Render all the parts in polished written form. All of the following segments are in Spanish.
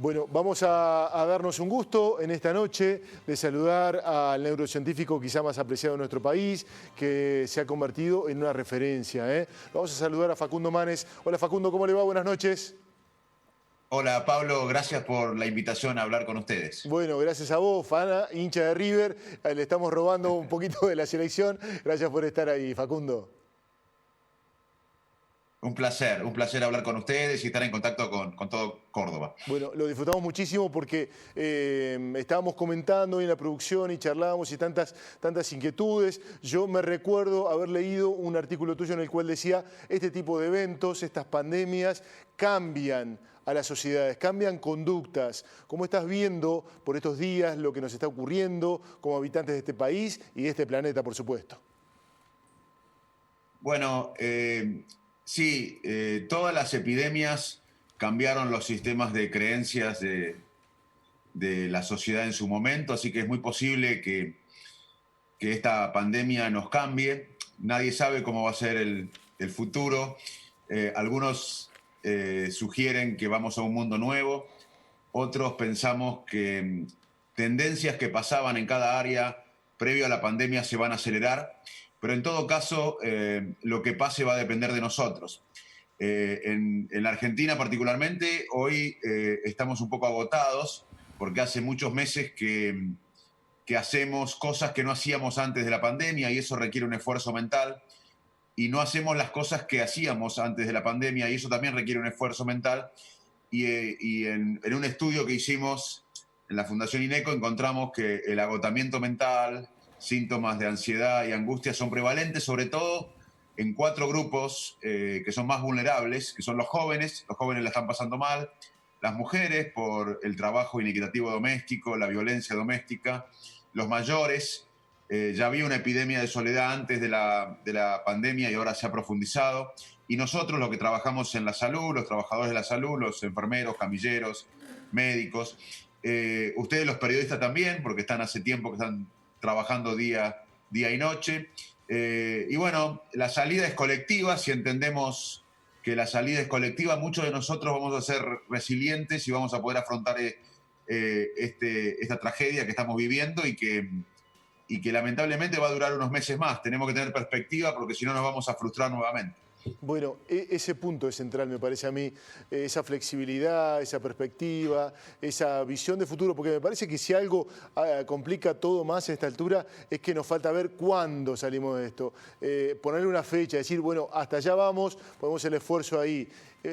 Bueno, vamos a darnos un gusto en esta noche de saludar al neurocientífico quizá más apreciado de nuestro país, que se ha convertido en una referencia, ¿eh? Vamos a saludar a Facundo Manes. Hola Facundo, ¿cómo le va? Buenas noches. Hola Pablo, gracias por la invitación a hablar con ustedes. Bueno, gracias a vos, Fana, hincha de River. Le estamos robando un poquito de la selección. Gracias por estar ahí, Facundo. Un placer hablar con ustedes y estar en contacto con todo Córdoba. Bueno, lo disfrutamos muchísimo porque estábamos comentando en la producción y charlábamos y tantas inquietudes. Yo me recuerdo haber leído un artículo tuyo en el cual decía, este tipo de eventos, estas pandemias, cambian a las sociedades, cambian conductas. ¿Cómo estás viendo por estos días lo que nos está ocurriendo como habitantes de este país y de este planeta, por supuesto? Bueno, sí, todas las epidemias cambiaron los sistemas de creencias de la sociedad en su momento, así que es muy posible que esta pandemia nos cambie. Nadie sabe cómo va a ser el futuro. Algunos sugieren que vamos a un mundo nuevo, otros pensamos que tendencias que pasaban en cada área previo a la pandemia se van a acelerar, pero en todo caso lo que pase va a depender de nosotros. En la Argentina particularmente, hoy estamos un poco agotados porque hace muchos meses que hacemos cosas que no hacíamos antes de la pandemia y eso requiere un esfuerzo mental, y no hacemos las cosas que hacíamos antes de la pandemia y eso también requiere un esfuerzo mental. Y en un estudio que hicimos en la Fundación INECO encontramos que el agotamiento mental, síntomas de ansiedad y angustia son prevalentes, sobre todo en 4 grupos que son más vulnerables, que son los jóvenes la están pasando mal, las mujeres por el trabajo inequitativo doméstico, la violencia doméstica, los mayores. Ya había una epidemia de soledad antes de la pandemia y ahora se ha profundizado. Y nosotros, los que trabajamos en la salud, los trabajadores de la salud, los enfermeros, camilleros, médicos, ustedes los periodistas también, porque están hace tiempo que están trabajando día y noche. Y bueno, la salida es colectiva. Si entendemos que la salida es colectiva, muchos de nosotros vamos a ser resilientes y vamos a poder afrontar esta tragedia que estamos viviendo y que lamentablemente va a durar unos meses más. Tenemos que tener perspectiva porque si no nos vamos a frustrar nuevamente. Bueno, ese punto es central, me parece a mí, esa flexibilidad, esa perspectiva, esa visión de futuro, porque me parece que si algo complica todo más a esta altura es que nos falta ver cuándo salimos de esto. Ponerle una fecha, decir, bueno, hasta allá vamos, ponemos el esfuerzo ahí.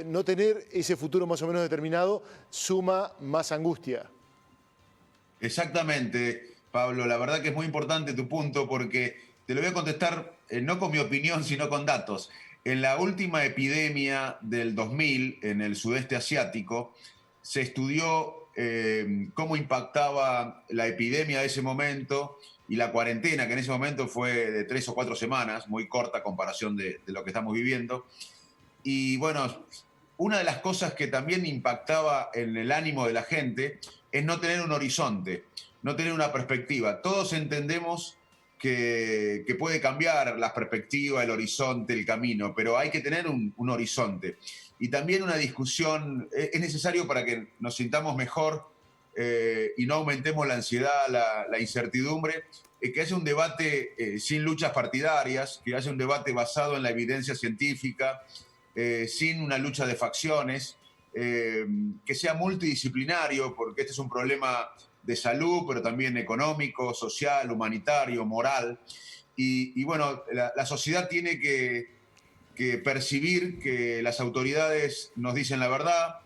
No tener ese futuro más o menos determinado suma más angustia. Exactamente, Pablo. La verdad que es muy importante tu punto porque te lo voy a contestar no con mi opinión, sino con datos. En la última epidemia del 2000 en el sudeste asiático, se estudió cómo impactaba la epidemia de ese momento y la cuarentena, que en ese momento fue de 3 o 4 semanas, muy corta a comparación de lo que estamos viviendo. Y bueno, una de las cosas que también impactaba en el ánimo de la gente es no tener un horizonte, no tener una perspectiva. Todos entendemos que puede cambiar la perspectiva, el horizonte, el camino, pero hay que tener un horizonte. Y también una discusión es necesario para que nos sintamos mejor y no aumentemos la ansiedad, la incertidumbre, que haya un debate sin luchas partidarias, que haya un debate basado en la evidencia científica, sin una lucha de facciones, que sea multidisciplinario, porque este es un problema de salud, pero también económico, social, humanitario, moral. Y bueno, la sociedad tiene que percibir que las autoridades nos dicen la verdad,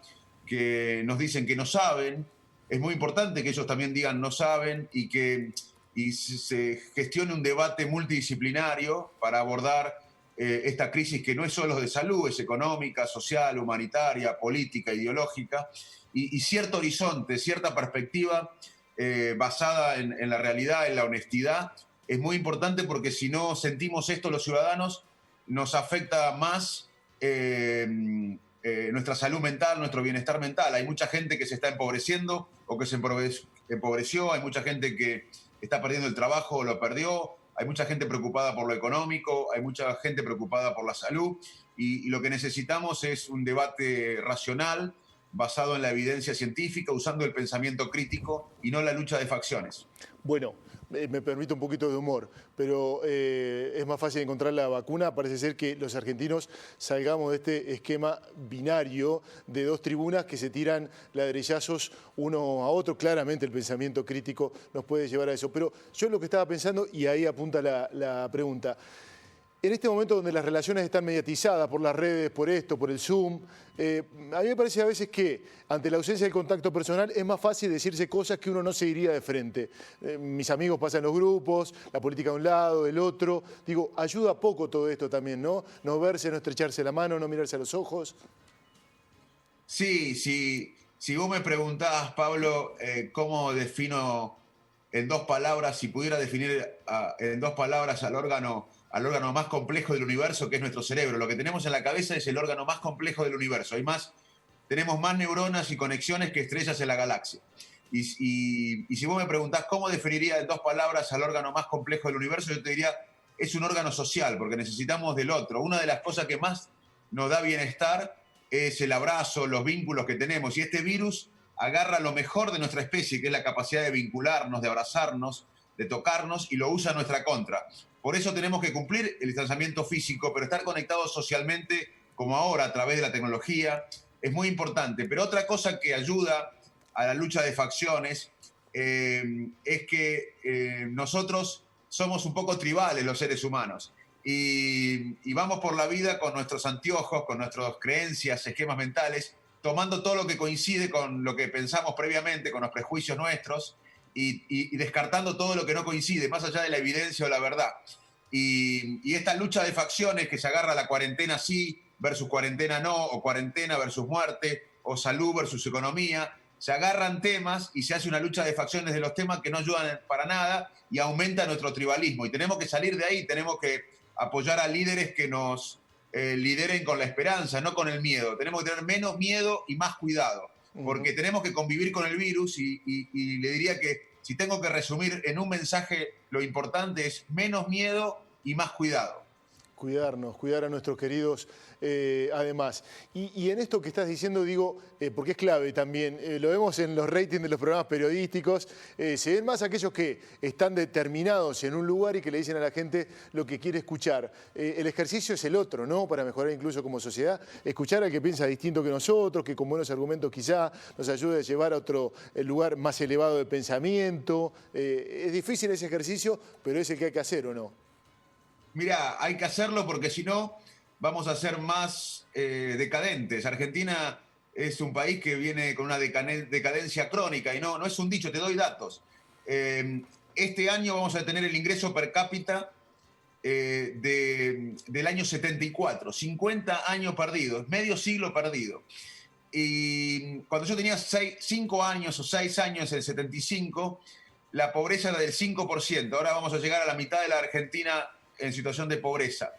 que nos dicen que no saben. Es muy importante que ellos también digan no saben y se gestione un debate multidisciplinario para abordar esta crisis que no es solo de salud, es económica, social, humanitaria, política, ideológica, y cierto horizonte, cierta perspectiva basada en la realidad, en la honestidad, es muy importante porque si no sentimos esto los ciudadanos, nos afecta más nuestra salud mental, nuestro bienestar mental. Hay mucha gente que se está empobreciendo o que se empobreció, hay mucha gente que está perdiendo el trabajo o lo perdió, hay mucha gente preocupada por lo económico, hay mucha gente preocupada por la salud y lo que necesitamos es un debate racional basado en la evidencia científica, usando el pensamiento crítico y no la lucha de facciones. Bueno, me permite un poquito de humor, pero es más fácil encontrar la vacuna. Parece ser que los argentinos salgamos de este esquema binario de dos tribunas que se tiran ladrillazos uno a otro. Claramente el pensamiento crítico nos puede llevar a eso. Pero yo lo que estaba pensando, y ahí apunta la pregunta, en este momento donde las relaciones están mediatizadas por las redes, por esto, por el Zoom, a mí me parece a veces que ante la ausencia del contacto personal es más fácil decirse cosas que uno no se diría de frente. Mis amigos pasan en los grupos, la política de un lado, del otro. Digo, ayuda poco todo esto también, ¿no? No verse, no estrecharse la mano, no mirarse a los ojos. Sí, si vos me preguntás, Pablo, cómo defino en dos palabras, si pudiera definir en dos palabras al órgano más complejo del universo, que es nuestro cerebro. Lo que tenemos en la cabeza es el órgano más complejo del universo. Tenemos más neuronas y conexiones que estrellas en la galaxia. Y si vos me preguntás cómo definiría en dos palabras al órgano más complejo del universo, yo te diría, es un órgano social, porque necesitamos del otro. Una de las cosas que más nos da bienestar es el abrazo, los vínculos que tenemos. Y este virus agarra lo mejor de nuestra especie, que es la capacidad de vincularnos, de abrazarnos, de tocarnos, y lo usa a nuestra contra. Por eso tenemos que cumplir el distanciamiento físico, pero estar conectados socialmente, como ahora, a través de la tecnología, es muy importante. Pero otra cosa que ayuda a la lucha de facciones es que nosotros somos un poco tribales los seres humanos. Y vamos por la vida con nuestros anteojos, con nuestras creencias, esquemas mentales, tomando todo lo que coincide con lo que pensamos previamente, con los prejuicios nuestros, y descartando todo lo que no coincide, más allá de la evidencia o la verdad. Y esta lucha de facciones que se agarra a la cuarentena sí versus cuarentena no, o cuarentena versus muerte, o salud versus economía, se agarran temas y se hace una lucha de facciones de los temas que no ayudan para nada y aumenta nuestro tribalismo. Y tenemos que salir de ahí, tenemos que apoyar a líderes que nos lideren con la esperanza, no con el miedo. Tenemos que tener menos miedo y más cuidado, porque tenemos que convivir con el virus y le diría que si tengo que resumir en un mensaje, lo importante es menos miedo y más cuidado. Cuidarnos, cuidar a nuestros queridos además. Y en esto que estás diciendo, digo, porque es clave también, lo vemos en los ratings de los programas periodísticos, se ven más aquellos que están determinados en un lugar y que le dicen a la gente lo que quiere escuchar. El ejercicio es el otro, ¿no? Para mejorar incluso como sociedad, escuchar al que piensa distinto que nosotros, que con buenos argumentos quizá nos ayude a llevar a otro lugar más elevado de pensamiento. Es difícil ese ejercicio, pero es el que hay que hacer, ¿o no? Mira, hay que hacerlo porque si no vamos a ser más decadentes. Argentina es un país que viene con una decadencia crónica y no es un dicho, te doy datos. Este año vamos a tener el ingreso per cápita del año 74, 50 años perdidos, medio siglo perdido. Y cuando yo tenía 5 años o 6 años en el 75, la pobreza era del 5%. Ahora vamos a llegar a la mitad de la Argentina en situación de pobreza.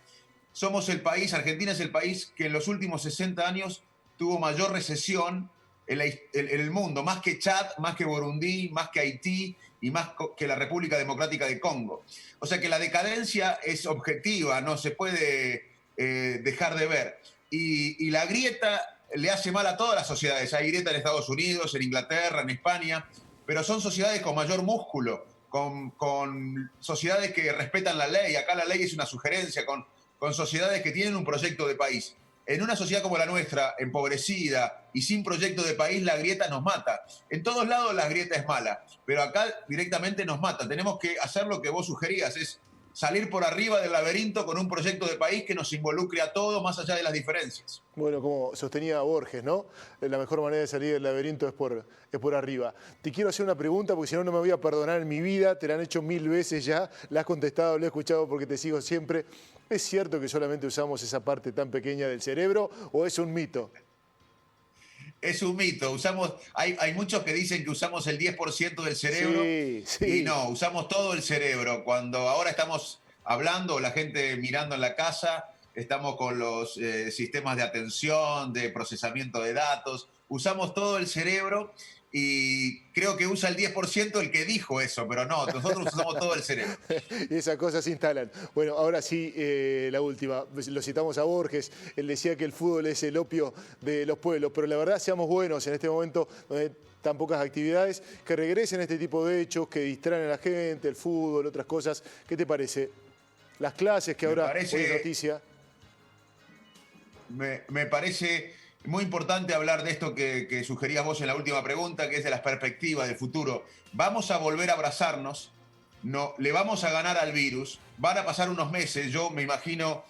Argentina es el país que en los últimos 60 años tuvo mayor recesión en el mundo, más que Chad, más que Burundi, más que Haití y más que la República Democrática de Congo. O sea que la decadencia es objetiva, no se puede dejar de ver. Y la grieta le hace mal a todas las sociedades. Hay grieta en Estados Unidos, en Inglaterra, en España, pero son sociedades con mayor músculo, con sociedades que respetan la ley. Acá la ley es una sugerencia, con sociedades que tienen un proyecto de país. En una sociedad como la nuestra, empobrecida y sin proyecto de país, la grieta nos mata. En todos lados la grieta es mala, pero acá directamente nos mata. Tenemos que hacer lo que vos sugerías, es salir por arriba del laberinto con un proyecto de país que nos involucre a todos más allá de las diferencias. Bueno, como sostenía Borges, ¿no? La mejor manera de salir del laberinto es por arriba. Te quiero hacer una pregunta, porque si no, no me voy a perdonar en mi vida. Te la han hecho 1000 veces ya, la has contestado, lo he escuchado porque te sigo siempre. ¿Es cierto que solamente usamos esa parte tan pequeña del cerebro o es un mito? Es un mito. Hay muchos que dicen que usamos el 10% del cerebro. Sí, sí. Y no, usamos todo el cerebro. Cuando ahora estamos hablando, la gente mirando en la casa, estamos con los sistemas de atención, de procesamiento de datos, usamos todo el cerebro y creo que usa el 10% el que dijo eso, pero no, nosotros usamos todo el cerebro. Y esas cosas se instalan. Bueno, ahora sí, la última. Lo citamos a Borges. Él decía que el fútbol es el opio de los pueblos, pero la verdad, seamos buenos en este momento donde hay tan pocas actividades, que regresen este tipo de hechos, que distraen a la gente, el fútbol, otras cosas. ¿Qué te parece? Las clases que ahora hoy es noticia. Me parece muy importante hablar de esto que sugerías vos en la última pregunta, que es de las perspectivas del futuro. Vamos a volver a abrazarnos, no, le vamos a ganar al virus, van a pasar unos meses, yo me imagino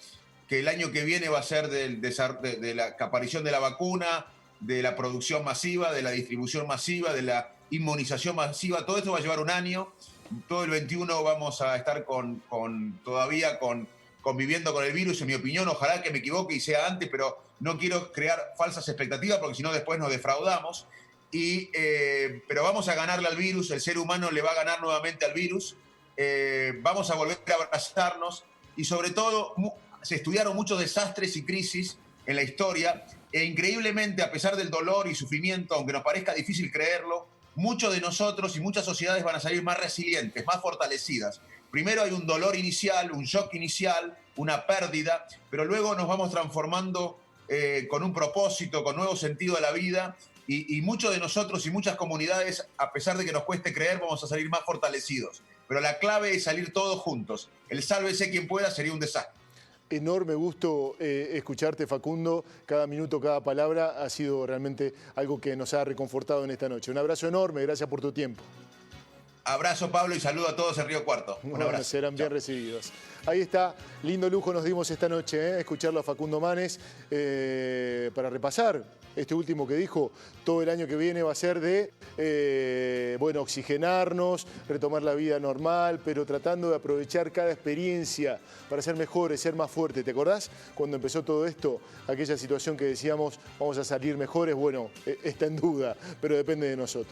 que el año que viene va a ser de la aparición de la vacuna, de la producción masiva, de la distribución masiva, de la inmunización masiva, todo esto va a llevar un año, todo el 21 vamos a estar todavía conviviendo con el virus, en mi opinión, ojalá que me equivoque y sea antes, pero no quiero crear falsas expectativas porque si no después nos defraudamos. Pero vamos a ganarle al virus, el ser humano le va a ganar nuevamente al virus, vamos a volver a abrazarnos y sobre todo se estudiaron muchos desastres y crisis en la historia e increíblemente, a pesar del dolor y sufrimiento, aunque nos parezca difícil creerlo, muchos de nosotros y muchas sociedades van a salir más resilientes, más fortalecidas. Primero hay un dolor inicial, un shock inicial, una pérdida, pero luego nos vamos transformando con un propósito, con nuevo sentido de la vida y muchos de nosotros y muchas comunidades, a pesar de que nos cueste creer, vamos a salir más fortalecidos. Pero la clave es salir todos juntos. El sálvese quien pueda sería un desastre. Enorme gusto escucharte, Facundo. Cada minuto, cada palabra ha sido realmente algo que nos ha reconfortado en esta noche. Un abrazo enorme, gracias por tu tiempo. Abrazo, Pablo, y saludo a todos en Río Cuarto. Un abrazo. Serán bien recibidos. Ahí está, lindo lujo nos dimos esta noche, escucharlo a Facundo Manes para repasar este último que dijo. Todo el año que viene va a ser de, oxigenarnos, retomar la vida normal, pero tratando de aprovechar cada experiencia para ser mejores, ser más fuertes. ¿Te acordás cuando empezó todo esto? Aquella situación que decíamos, vamos a salir mejores, bueno, está en duda, pero depende de nosotros.